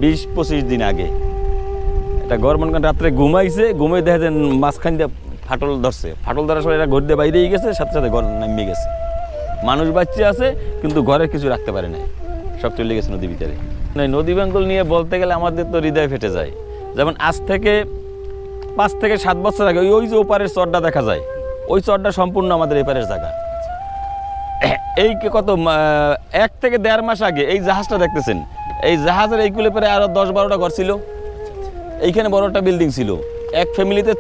20-25 দিন আগে এটা ঘর মনে করেন রাত্রে ঘুমাই দেখা যায় মাঝখান দিয়ে ফাটল ধরছে, ফাটল ধরার সময় এরা ঘর দিয়ে বাইরেই গেছে, সাথে সাথে ঘর নামিয়ে গেছে। মানুষ বাচ্চা আছে কিন্তু ঘরে কিছু রাখতে পারে না, সব চলে গেছে নদীর ভিতরে। নদী বেঙ্গল নিয়ে বলতে গেলে আমাদের তো হৃদয় ফেটে যায়। যেমন আজ থেকে 5 থেকে 7 বছর আগে ওই যে ওপারের চরটা দেখা যায়, ওই চরটা সম্পূর্ণ আমাদের এপারের জায়গা। এই কত 1 থেকে 1.5 মাস আগে এই জাহাজটা দেখতেছেন, এই জাহাজের এইগুলো পরে আরো 10-12টা ঘর ছিল, এইখানে বড় একটা বিল্ডিং ছিল। এক ফ্যামিলিতে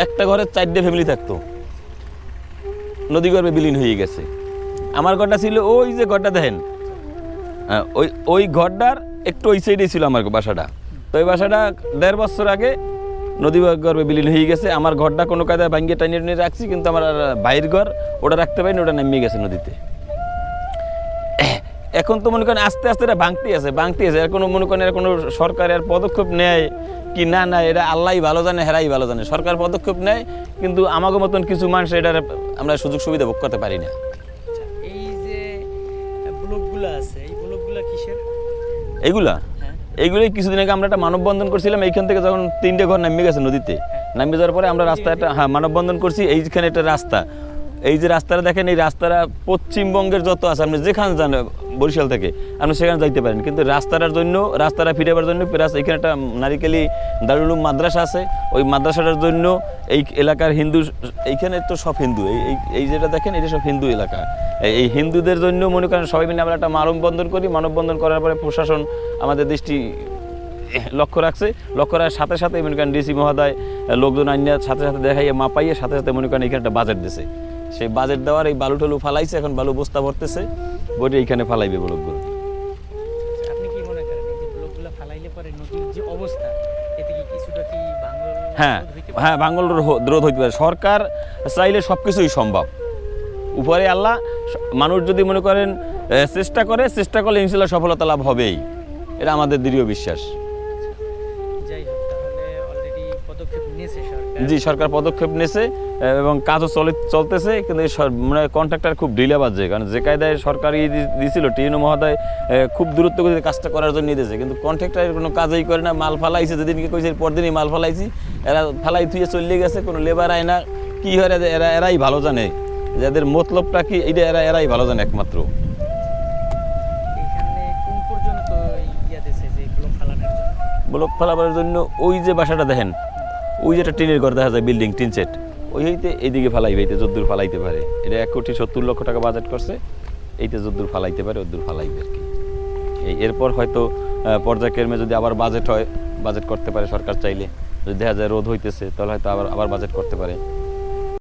একটা ঘরে 4টে ফ্যামিলি থাকতো, নদী গর্ভে বিলীন হয়ে গেছে। আমার ঘরটা ছিল ওই যে ঘরটা দেখেন, ওই ঘরটার একটু ওই সাইডে ছিল আমার বাসাটা। তো ওই বাসাটা 1.5 বছর আগে নদী গর্ভে বিলীন হয়ে গেছে। আমার ঘরটা কোনো কায়দায় ভাঙ্গিয়ে টানিয়ে রাখছি, কিন্তু আমার বাইরের ঘর ওটা রাখতে পারিনি, ওটা নেমে গেছে নদীতে। এখন তো মনে করেন আস্তে আস্তে এটা ভাঙতে আছে। এর কোনো মনে করেন এর কোনো সরকার এর পদক্ষেপ নেয় কি না, এটা আল্লাহই ভালো জানে, হেরাই ভালো জানে। সরকার পদক্ষেপ নেয়, কিন্তু আমাকে মতন কিছু মানুষ এটার আমরা সুযোগ সুবিধা ভোগ করতে পারি না। এই যে ব্লকগুলো আছে, এই ব্লকগুলো কিসের? এইগুলোই কিছুদিন আগে আমরা একটা মানববন্ধন করছিলাম। এইখান থেকে যখন 3টে ঘর নামিয়ে গেছে নদীতে, নামিয়ে যাওয়ার পরে আমরা রাস্তাটা মানববন্ধন করছি। এইখানে একটা রাস্তা, এই যে রাস্তাটা দেখেন, এই রাস্তাটা পশ্চিমবঙ্গের যত আছে, আপনি যেখানে যান বরিশাল থেকে আপনি সেখানে যাইতে পারেন, কিন্তু রাস্তাটা ফিরাবার জন্য প্লাস এখানে একটা নারিকেলি দারুল উলুম মাদ্রাসা আছে, ওই মাদ্রাসাটার জন্য এই এলাকার হিন্দু, এইখানে তো সব হিন্দু, এই যেটা দেখেন এটা সব হিন্দু এলাকা। এই হিন্দুদের জন্য মনে করেন সবাই মিলে আমরা একটা মানববন্ধন করি। মানববন্ধন করার পরে প্রশাসন আমাদের দৃষ্টি লক্ষ্য রাখার সাথে সাথে মনে করেন ডিসি মহোদয় লোকজন আনিয়ে সাথে সাথে দেখাইয়ে মাপাইয়ে সাথে সাথে মনে করেন এখানে একটা বাজেট দিছে। সেই বাজেট দেওয়ার এই বালু টালু ফালাইছে, এখন বালু বস্তা ভরতেছে, বইটা এইখানে ফালাইবে ব্লকগুলো। আপনি কি মনে করেন এই যে ব্লকগুলো ফালাইলে পরে নদীর যে অবস্থা, এতে কি কিছুটা কি ভাঙল? হ্যাঁ, ভাঙল রোধ হইতে পারে। সরকার চাইলে সব কিছুই সম্ভব। উপরে আল্লাহ, মানুষ যদি মনে করেন চেষ্টা করলে ইনশাআল্লাহ সফলতা লাভ হবেই, এটা আমাদের দৃঢ় বিশ্বাস। যাই হোক, তাহলে অলরেডি পদক্ষেপ নিয়েছে সরকার। জি, সরকার পদক্ষেপ নিয়েছে এবং কাজও চলতেছে, কিন্তু মানে কন্ট্রাক্টর খুব ঢিলা বাজছে। কারণ যে কায়দায় সরকার দিয়েছিল, টিএনও মহোদয় খুব দূরত্ব করে কাজটা করার জন্য দিয়েছে, কিন্তু কন্ট্রাক্টর কোনো কাজই করে না। মাল ফালাইছে, যেদিনকে কইছে পরদিনই মাল ফালাইছি, এরা ফালাই থুয়ে চলে গেছে, কোনো লেবার আয় না। কী হয় এরাই ভালো জানে, যাদের মতলবটা কি এইটা এরাই ভালো জানে একমাত্র। এখানে কোন পর্যন্ত ইয়া দিয়েছে যে ব্লক ফালানোর জন্য? ব্লক ফালাবার জন্য ওই যে বাসাটা দেখেন, ওই যে একটা টিনের ঘর দেখা যায়, বিল্ডিং টিন সেট, ওই হইতে এইদিকে ফালাইবে, এইতে যদ্দূর ফালাইতে পারে। এটা 1,70,00,000 টাকা বাজেট করছে, এইতে যদ্দূর ফালাইতে পারে ওদ্দূর ফালাইবে আর কি। এরপর হয়তো পর্যায়ক্রমে যদি আবার বাজেট করতে পারে সরকার চাইলে, যদি দেখা যায় রোধ হইতেছে, তাহলে হয়তো আবার বাজেট করতে পারে।